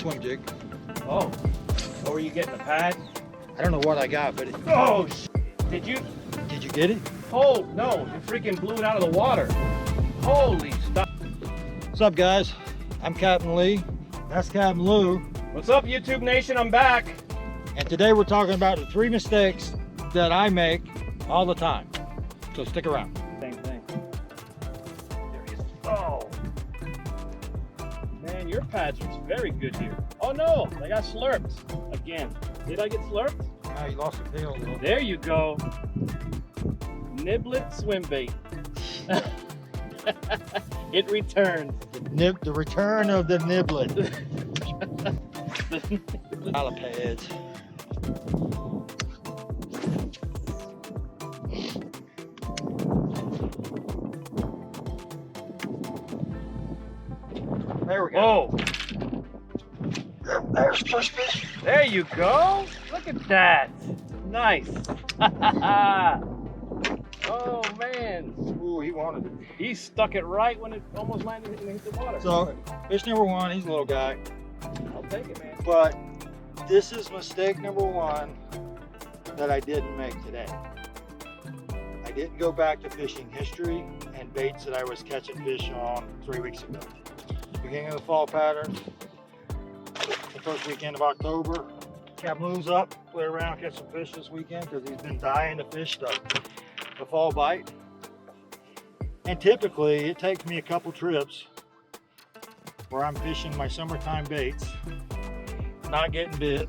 swim jig. Oh, what were you getting, a pad? I don't know what I got, but Oh, did you? did you get it? Oh, no, you freaking blew it out of the water. Holy stuff. What's up, guys? I'm Captain Lee. That's Captain Lou. What's up, YouTube Nation? I'm back. And today we're talking about the 3 mistakes that I make all the time. So stick around. Same thing. There he is. Oh. Man, your pads was very good here. Oh no, I got slurped again. Did I get slurped? Now you lost the tail a little. There you go. Niblet swim bait. It returns. The return of the niblet. Pile of pads. There we go. Oh, There's first fish. there you go. Look at that. Nice. Oh man. Ooh, he wanted it. He stuck it right when it almost landed and hit the water. So, fish number 1, he's a little guy. I'll take it, man. But this is mistake number 1 that I didn't make today. I didn't go back to fishing history and baits that I was catching fish on 3 weeks ago. Beginning of the fall pattern, the first weekend of October. Captain Lou's up, play around, catch some fish this weekend because he's been dying to fish the fall bite. And typically it takes me a couple trips where I'm fishing my summertime baits, not getting bit,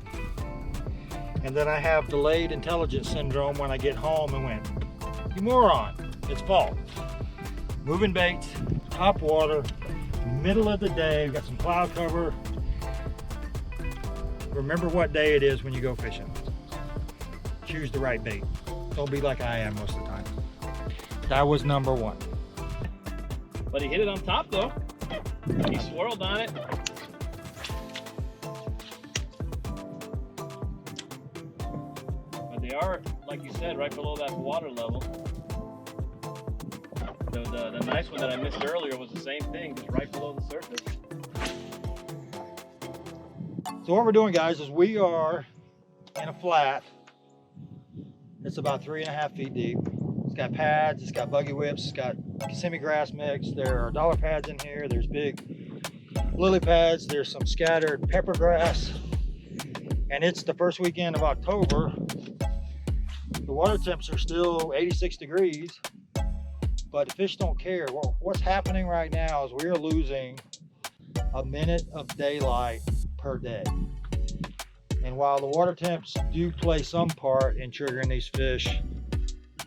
and then I have delayed intelligence syndrome when I get home and went, you moron, it's fall. Moving baits, top water, middle of the day, we've got some cloud cover. Remember what day it is when you go fishing. Choose the right bait. Don't be like I am most of the time. That was number 1. But he hit it on top though. He swirled on it. But they are, like you said, right below that water level. The nice one that I missed earlier was the same thing, just right below the surface. So what we're doing, guys, is we are in a flat. It's about 3.5 feet deep. It's got pads, it's got buggy whips, it's got Kissimmee grass mix. There are dollar pads in here. There's big lily pads. There's some scattered pepper grass. And it's the first weekend of October. The water temps are still 86 degrees, but the fish don't care. Well, what's happening right now is we're losing a minute of daylight per day. And while the water temps do play some part in triggering these fish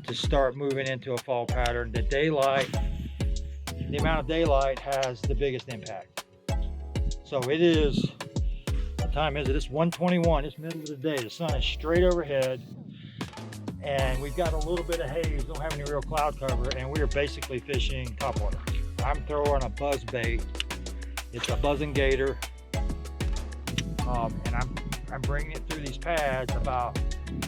to start moving into a fall pattern, the amount of daylight has the biggest impact. So it is, what time is it? It's 1:21, it's middle of the day. The sun is straight overhead and we've got a little bit of haze, don't have any real cloud cover, and we are basically fishing topwater. I'm throwing a buzz bait. It's a buzzing gator. And I'm bringing it through these pads about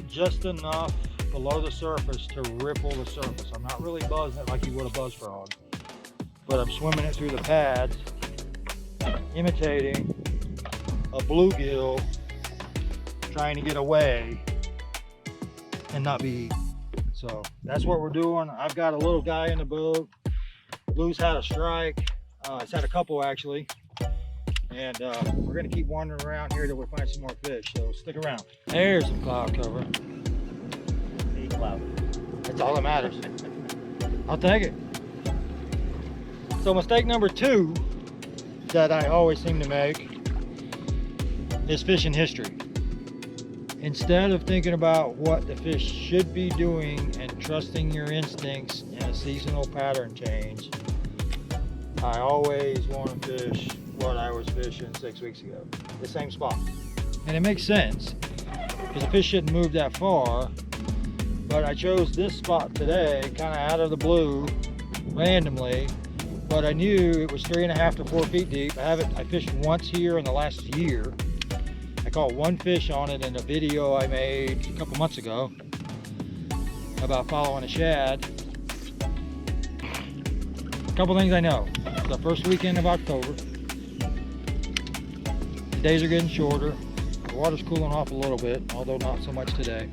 just enough below the surface to ripple the surface. I'm not really buzzing it like you would a buzz frog, but I'm swimming it through the pads, imitating a bluegill, trying to get away and not be eaten. So that's what we're doing. I've got a little guy in the boat. Lou's had a strike. It's had a couple actually. And we're gonna keep wandering around here till we find some more fish, so stick around. There's some cloud cover. A cloud. That's all that matters. I'll take it. So mistake number 2 that I always seem to make is fishing history. Instead of thinking about what the fish should be doing and trusting your instincts in a seasonal pattern change, I always want to fish what I was fishing 6 weeks ago, the same spot. And it makes sense because the fish shouldn't move that far, but I chose this spot today kind of out of the blue randomly, but I knew it was 3.5 to 4 feet deep. I fished once here in the last year. I caught one fish on it in a video I made a couple months ago about following a shad. A couple things I know. The first weekend of October, days are getting shorter. The water's cooling off a little bit, although not so much today.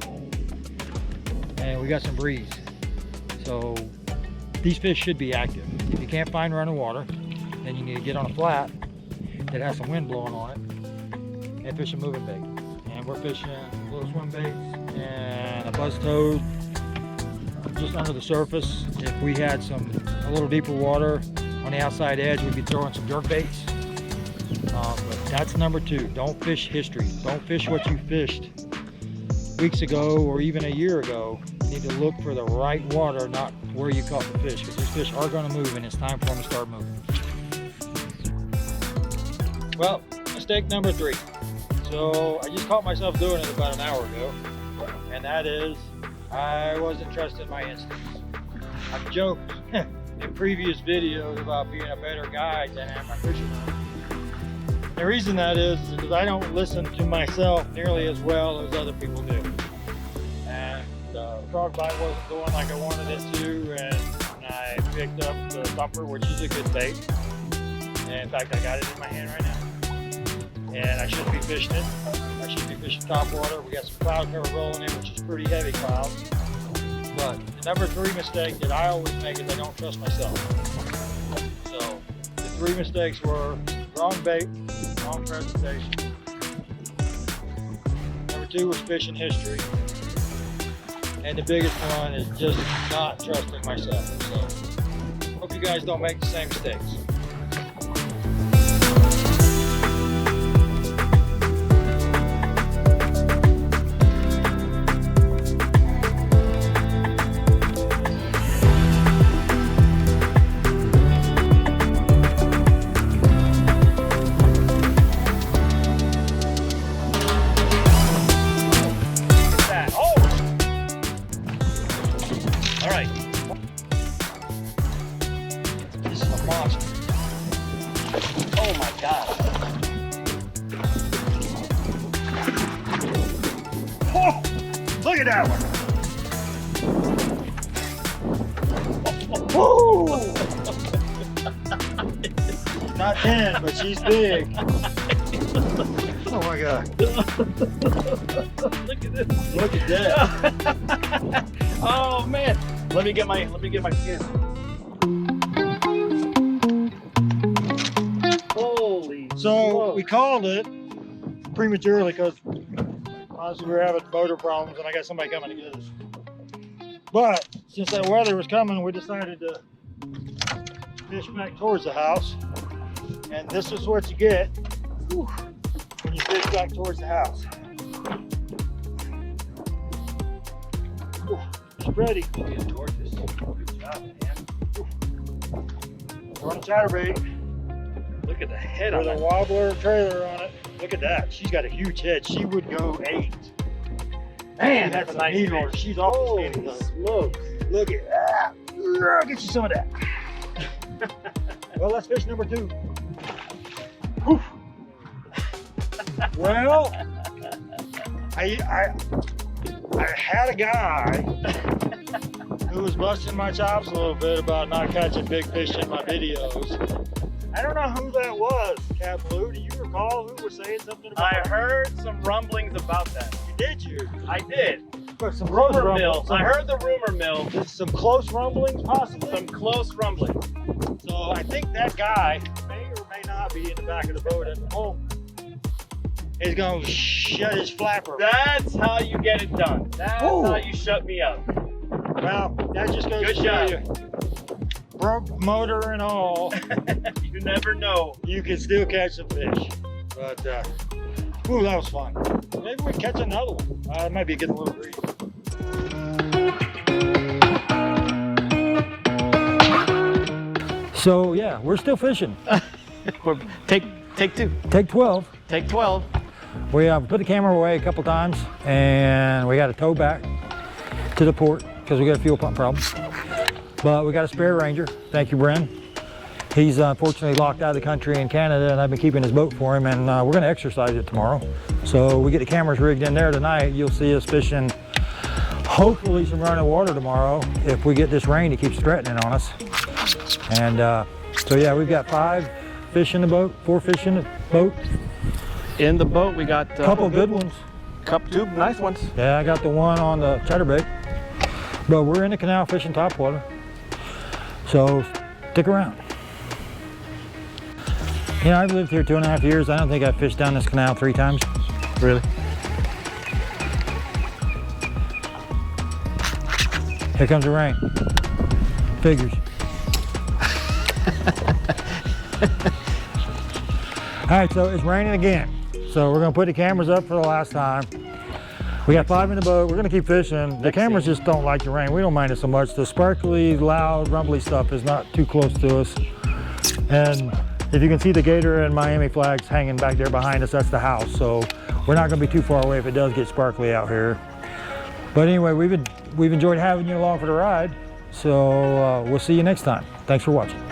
And we got some breeze. So these fish should be active. If you can't find running water, then you need to get on a flat that has some wind blowing on it and fish a moving bait. And we're fishing little swim baits and a buzz toad just under the surface. If we had a little deeper water on the outside edge, we'd be throwing some jerk baits. But that's number 2. Don't fish history. Don't fish what you fished weeks ago or even a year ago. You need to look for the right water, not where you caught the fish, because these fish are going to move and it's time for them to start moving. Well, mistake number 3. So I just caught myself doing it about an hour ago, and that is I wasn't trusting my instincts. I've joked in previous videos about being a better guide than I am my fisherman. The reason that is because I don't listen to myself nearly as well as other people do. And the frog bite wasn't going like I wanted it to, and I picked up the thumper, which is a good bait. And in fact, I got it in my hand right now. And I should be fishing it. I should be fishing top water. We got some cloud cover rolling in, which is pretty heavy clouds. But the number 3 mistake that I always make is I don't trust myself. So the 3 mistakes were wrong bait, wrong presentation. Number 2 was fishing history. And the biggest one is just not trusting myself. So hope you guys don't make the same mistakes. Oh my God. Oh, look at that one. Oh, not 10, but she's big. Oh my God. Look at this. Look at that. Oh man. Let me get my skin. So we called it prematurely because honestly we were having motor problems and I got somebody coming to get us. But since that weather was coming, we decided to fish back towards the house. And this is what you get when you fish back towards the house. Spready. Good job, man. We're on a chatterbait. Look at the head on with a it. wobbler trailer on it. Look at that. She's got a huge head. She would go 8. Man, that's a nice needle. She's awful skinny though. Smokes. Look at that. I'll get you some of that. Well, that's fish number 2. Whew. Well, I had a guy who was busting my chops a little bit about not catching big fish in my videos. I don't know who that was, Cat Blue. Do you recall who was saying something about that? I heard some rumblings about that. Did you? I did. But some close Rumor mill. rumblings. I heard the rumor mill. Some close rumblings, possibly. Some close rumblings. So I think that guy may or may not be in the back of the boat at the moment. He's going to shut his flapper. That's how you get it done. That's how you shut me up. Well, that just goes Good to show you. Broke motor and all. You never know. You can still catch some fish. But, ooh, that was fun. Maybe we catch another one. It might be getting a little greedy. So, yeah, we're still fishing. Take 2. Take 12. Take 12. We put the camera away a couple times and we got to tow back to the port because we got a fuel pump problem. But we got a spare Ranger. Thank you, Bren. He's unfortunately locked out of the country in Canada and I've been keeping his boat for him, and we're going to exercise it tomorrow. So we get the cameras rigged in there tonight. You'll see us fishing hopefully some running water tomorrow if we get this rain that keeps threatening on us. And so yeah, we've got 5 fish in the boat, 4 fish in the boat. In the boat, we got A couple good ones. Two nice ones. Yeah, I got the one on the chatterbait. But we're in the canal fishing topwater. So stick around. You know, I've lived here 2.5 years. I don't think I've fished down this canal 3 times. Really? Here comes the rain. Figures. All right, so it's raining again. So we're gonna put the cameras up for the last time. We got 5 in the boat. We're gonna keep fishing. The cameras just don't like the rain. We don't mind it so much. The sparkly, loud, rumbly stuff is not too close to us. And if you can see the Gator and Miami flags hanging back there behind us, that's the house. So we're not gonna be too far away if it does get sparkly out here. But anyway, we've enjoyed having you along for the ride. So we'll see you next time. Thanks for watching.